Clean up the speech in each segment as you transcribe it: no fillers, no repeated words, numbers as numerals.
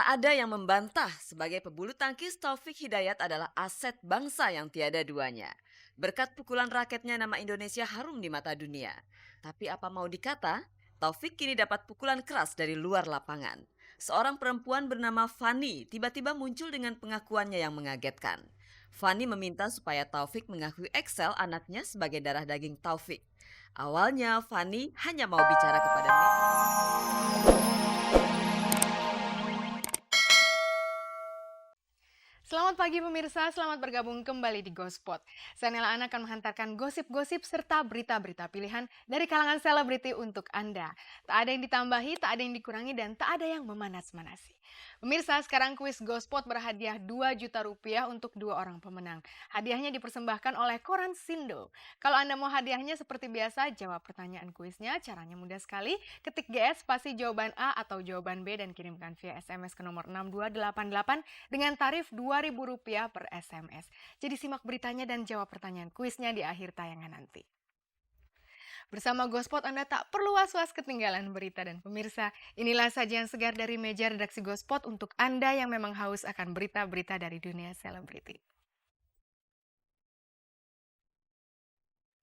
Tak ada yang membantah sebagai pebulu tangkis Taufik Hidayat adalah aset bangsa yang tiada duanya. Berkat pukulan raketnya nama Indonesia harum di mata dunia. Tapi apa mau dikata, Taufik kini dapat pukulan keras dari luar lapangan. Seorang perempuan bernama Fani tiba-tiba muncul dengan pengakuannya yang mengagetkan. Fani meminta supaya Taufik mengakui Excel anaknya sebagai darah daging Taufik. Awalnya Fani hanya mau bicara kepada media. Selamat pagi pemirsa, selamat bergabung kembali di Gospot. Saya Nela Ana akan menghantarkan gosip-gosip serta berita-berita pilihan dari kalangan selebriti untuk Anda. Tak ada yang ditambahi, tak ada yang dikurangi, dan tak ada yang memanas-manasi. Pemirsa, sekarang kuis Gospot berhadiah 2 juta rupiah untuk 2 orang pemenang. Hadiahnya dipersembahkan oleh Koran Sindo. Kalau Anda mau hadiahnya seperti biasa, jawab pertanyaan kuisnya. Caranya mudah sekali. Ketik GS spasi jawaban A atau jawaban B dan kirimkan via SMS ke nomor 6288 dengan tarif Rp2.000 per SMS. Jadi simak beritanya dan jawab pertanyaan kuisnya di akhir tayangan nanti. Bersama Gospot Anda tak perlu was-was ketinggalan berita dan pemirsa. Inilah sajian segar dari meja redaksi Gospot untuk Anda yang memang haus akan berita-berita dari dunia selebriti.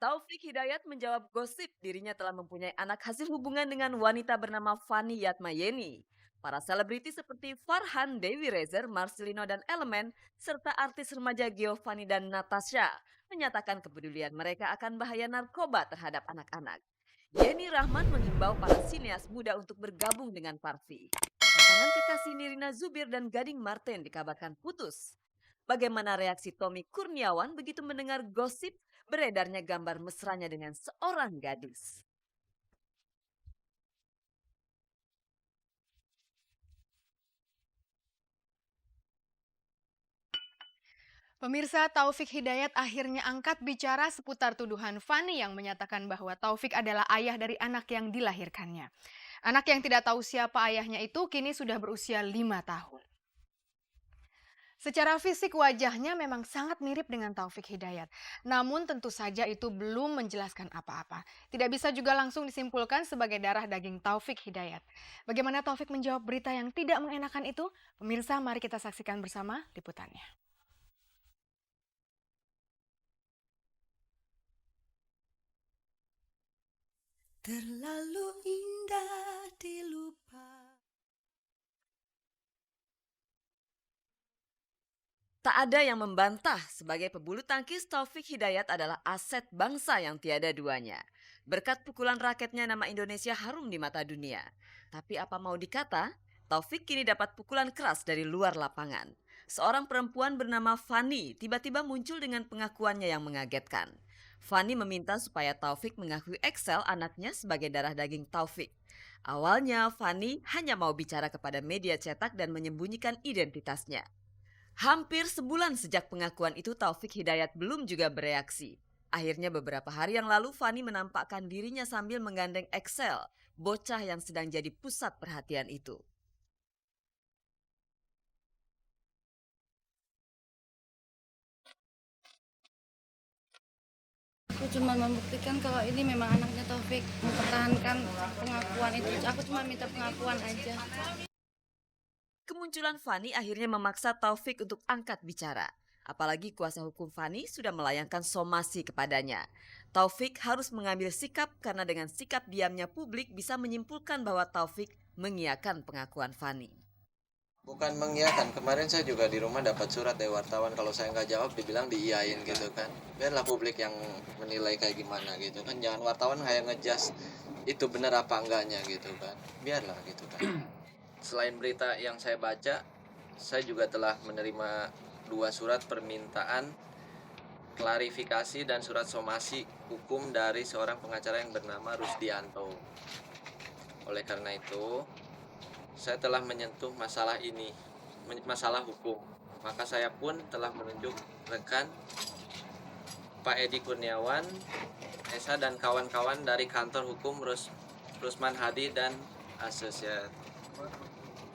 Taufik Hidayat menjawab gosip dirinya telah mempunyai anak hasil hubungan dengan wanita bernama Fani Yatmayeni. Para selebriti seperti Farhan, Dewi Rezer, Marcelino dan Elemen, serta artis remaja Giovanni dan Natasha menyatakan kepedulian mereka akan bahaya narkoba terhadap anak-anak. Yeni Rahman menghimbau para sinias muda untuk bergabung dengan Parvi. Pasangan kekasih Nirina Zubir dan Gading Marten dikabarkan putus. Bagaimana reaksi Tommy Kurniawan begitu mendengar gosip beredarnya gambar mesranya dengan seorang gadis? Pemirsa, Taufik Hidayat akhirnya angkat bicara seputar tuduhan Fani yang menyatakan bahwa Taufik adalah ayah dari anak yang dilahirkannya. Anak yang tidak tahu siapa ayahnya itu kini sudah berusia 5 tahun. Secara fisik wajahnya memang sangat mirip dengan Taufik Hidayat. Namun tentu saja itu belum menjelaskan apa-apa. Tidak bisa juga langsung disimpulkan sebagai darah daging Taufik Hidayat. Bagaimana Taufik menjawab berita yang tidak mengenakan itu? Pemirsa, mari kita saksikan bersama liputannya. Terlalu indah dilupa. Tak ada yang membantah sebagai pebulu tangkis Taufik Hidayat adalah aset bangsa yang tiada duanya. Berkat pukulan raketnya nama Indonesia harum di mata dunia. Tapi apa mau dikata, Taufik kini dapat pukulan keras dari luar lapangan. Seorang perempuan bernama Fani tiba-tiba muncul dengan pengakuannya yang mengagetkan. Fani meminta supaya Taufik mengakui Excel anaknya sebagai darah daging Taufik. Awalnya Fani hanya mau bicara kepada media cetak dan menyembunyikan identitasnya. Hampir sebulan sejak pengakuan itu Taufik Hidayat belum juga bereaksi. Akhirnya beberapa hari yang lalu Fani menampakkan dirinya sambil menggandeng Excel, bocah yang sedang jadi pusat perhatian itu. Aku cuma membuktikan kalau ini memang anaknya Taufik, mempertahankan pengakuan itu. Aku cuma minta pengakuan aja. Kemunculan Fani akhirnya memaksa Taufik untuk angkat bicara. Apalagi kuasa hukum Fani sudah melayangkan somasi kepadanya. Taufik harus mengambil sikap karena dengan sikap diamnya publik bisa menyimpulkan bahwa Taufik mengiyakan pengakuan Fani. Bukan mengiyakan, kemarin saya juga di rumah dapat surat dari wartawan, kalau saya nggak jawab dibilang diiyain gitu kan. Biarlah publik yang menilai kayak gimana gitu kan, jangan wartawan kayak ngejudge itu benar apa enggaknya gitu kan. Biarlah gitu kan. Selain berita yang saya baca, saya juga telah menerima 2 surat permintaan klarifikasi dan surat somasi hukum dari seorang pengacara yang bernama Rusdianto. Oleh karena itu, saya telah menyentuh masalah ini, masalah hukum. Maka saya pun telah menunjuk rekan Pak Edi Kurniawan, Esa dan kawan-kawan dari kantor hukum Rusman Hadi dan Asosiat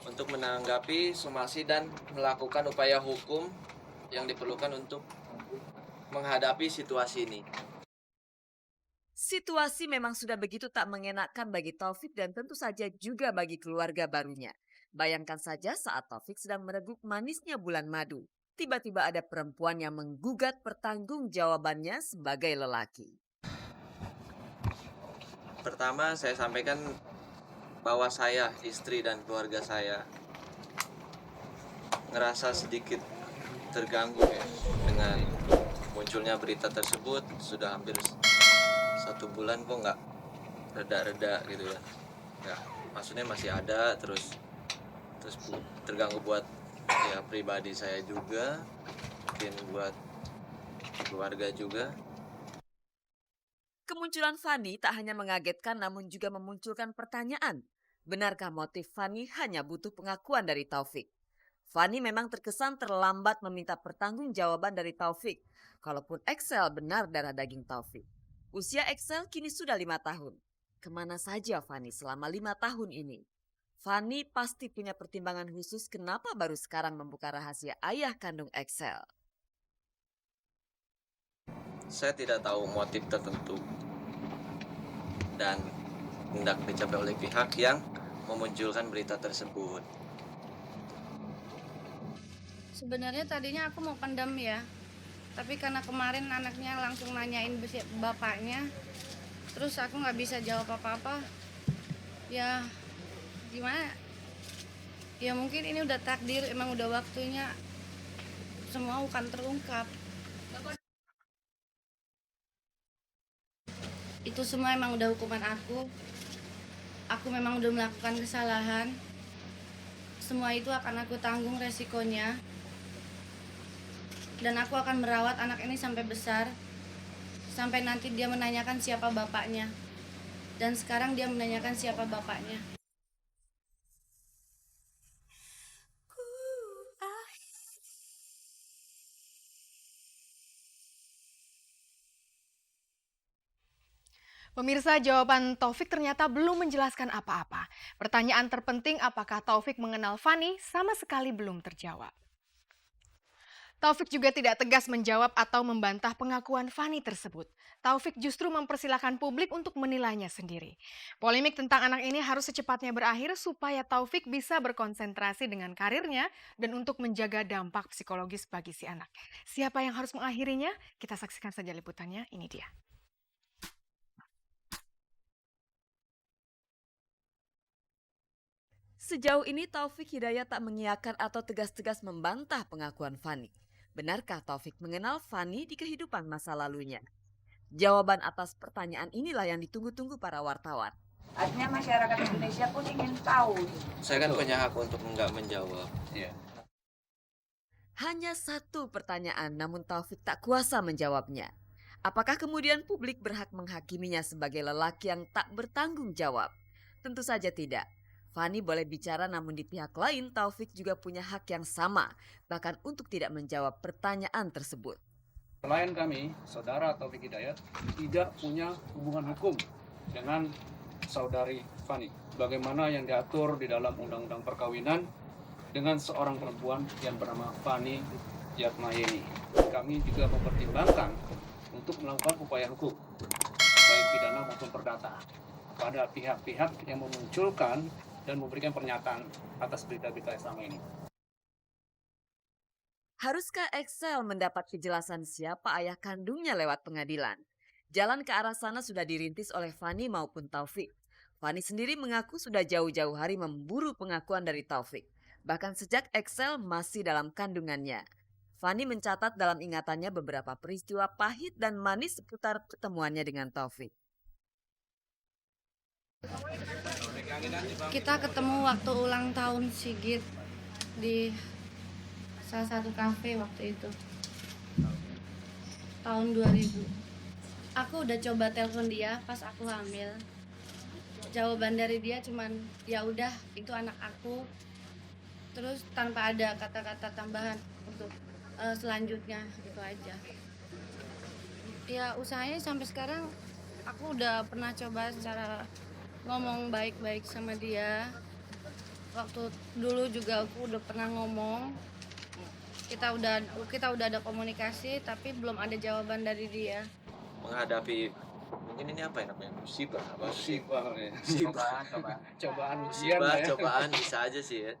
untuk menanggapi somasi dan melakukan upaya hukum yang diperlukan untuk menghadapi situasi ini. Situasi memang sudah begitu tak mengenakan bagi Taufik dan tentu saja juga bagi keluarga barunya. Bayangkan saja saat Taufik sedang mereguk manisnya bulan madu. Tiba-tiba ada perempuan yang menggugat pertanggungjawabannya sebagai lelaki. Pertama saya sampaikan bahwa saya, istri dan keluarga saya ngerasa sedikit terganggu ya dengan munculnya berita tersebut. Sudah hampir 1 bulan kok nggak reda-reda gitu ya. Nggak, maksudnya masih ada terus terganggu buat ya pribadi saya juga, mungkin buat keluarga juga. Kemunculan Fani tak hanya mengagetkan namun juga memunculkan pertanyaan. Benarkah motif Fani hanya butuh pengakuan dari Taufik? Fani memang terkesan terlambat meminta pertanggungjawaban dari Taufik. Kalaupun Excel benar darah daging Taufik. Usia Excel kini sudah 5 tahun. Kemana saja Fani selama 5 tahun ini? Fani pasti punya pertimbangan khusus kenapa baru sekarang membuka rahasia ayah kandung Excel. Saya tidak tahu motif tertentu dan hendak dicapai oleh pihak yang memunculkan berita tersebut. Sebenarnya tadinya aku mau pendam ya, tapi karena kemarin anaknya langsung nanyain bapaknya, terus aku nggak bisa jawab apa-apa. Ya gimana? Ya mungkin ini udah takdir, emang udah waktunya semua akan terungkap. Itu semua emang udah hukuman aku. Aku memang udah melakukan kesalahan. Semua itu akan aku tanggung resikonya. Dan aku akan merawat anak ini sampai besar. Sampai nanti dia menanyakan siapa bapaknya. Dan sekarang dia menanyakan siapa bapaknya. Pemirsa, jawaban Taufik ternyata belum menjelaskan apa-apa. Pertanyaan terpenting, apakah Taufik mengenal Fani, sama sekali belum terjawab. Taufik juga tidak tegas menjawab atau membantah pengakuan Fani tersebut. Taufik justru mempersilahkan publik untuk menilainya sendiri. Polemik tentang anak ini harus secepatnya berakhir supaya Taufik bisa berkonsentrasi dengan karirnya dan untuk menjaga dampak psikologis bagi si anak. Siapa yang harus mengakhirinya? Kita saksikan saja liputannya, ini dia. Sejauh ini Taufik Hidayat tak mengiyakan atau tegas-tegas membantah pengakuan Fani. Benarkah Taufik mengenal Fani di kehidupan masa lalunya? Jawaban atas pertanyaan inilah yang ditunggu-tunggu para wartawan. Artinya masyarakat Indonesia pun ingin tahu. Saya kan punya hak untuk nggak menjawab. Hanya satu pertanyaan namun Taufik tak kuasa menjawabnya. Apakah kemudian publik berhak menghakiminya sebagai lelaki yang tak bertanggung jawab? Tentu saja tidak. Fani boleh bicara namun di pihak lain Taufik juga punya hak yang sama, bahkan untuk tidak menjawab pertanyaan tersebut. Klien kami, saudara Taufik Hidayat, tidak punya hubungan hukum dengan saudari Fani. Bagaimana yang diatur di dalam Undang-Undang Perkawinan dengan seorang perempuan yang bernama Fani Yatmayeni. Kami juga mempertimbangkan untuk melakukan upaya hukum, baik pidana maupun perdata, pada pihak-pihak yang memunculkan dan memberikan pernyataan atas berita-berita yang selama ini. Haruskah Excel mendapat kejelasan siapa ayah kandungnya lewat pengadilan? Jalan ke arah sana sudah dirintis oleh Fani maupun Taufik. Fani sendiri mengaku sudah jauh-jauh hari memburu pengakuan dari Taufik. Bahkan sejak Excel masih dalam kandungannya. Fani mencatat dalam ingatannya beberapa peristiwa pahit dan manis seputar pertemuannya dengan Taufik. Kita ketemu waktu ulang tahun Sigit di salah satu kafe waktu itu. Tahun 2000. Aku udah coba telepon dia pas aku hamil. Jawaban dari dia cuman ya udah itu anak aku. Terus tanpa ada kata-kata tambahan untuk selanjutnya gitu aja. Ya usahanya sampai sekarang aku udah pernah coba secara ngomong baik-baik sama dia. Waktu dulu juga aku udah pernah ngomong. Kita udah ada komunikasi tapi belum ada jawaban dari dia. Menghadapi mungkin ini apa ya namanya, musibah apa sih? Musibah ya. Cobaan ujian Musibah, lah ya. cobaan bisa aja sih ya.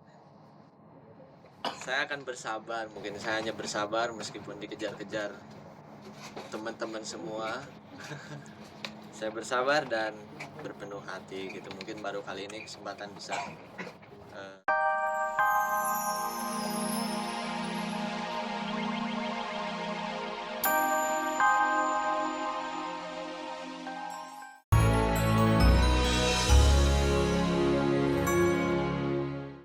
Saya akan bersabar, mungkin saya hanya bersabar meskipun dikejar-kejar teman-teman semua. Saya bersabar dan berpenuh hati gitu, mungkin baru kali ini kesempatan bisa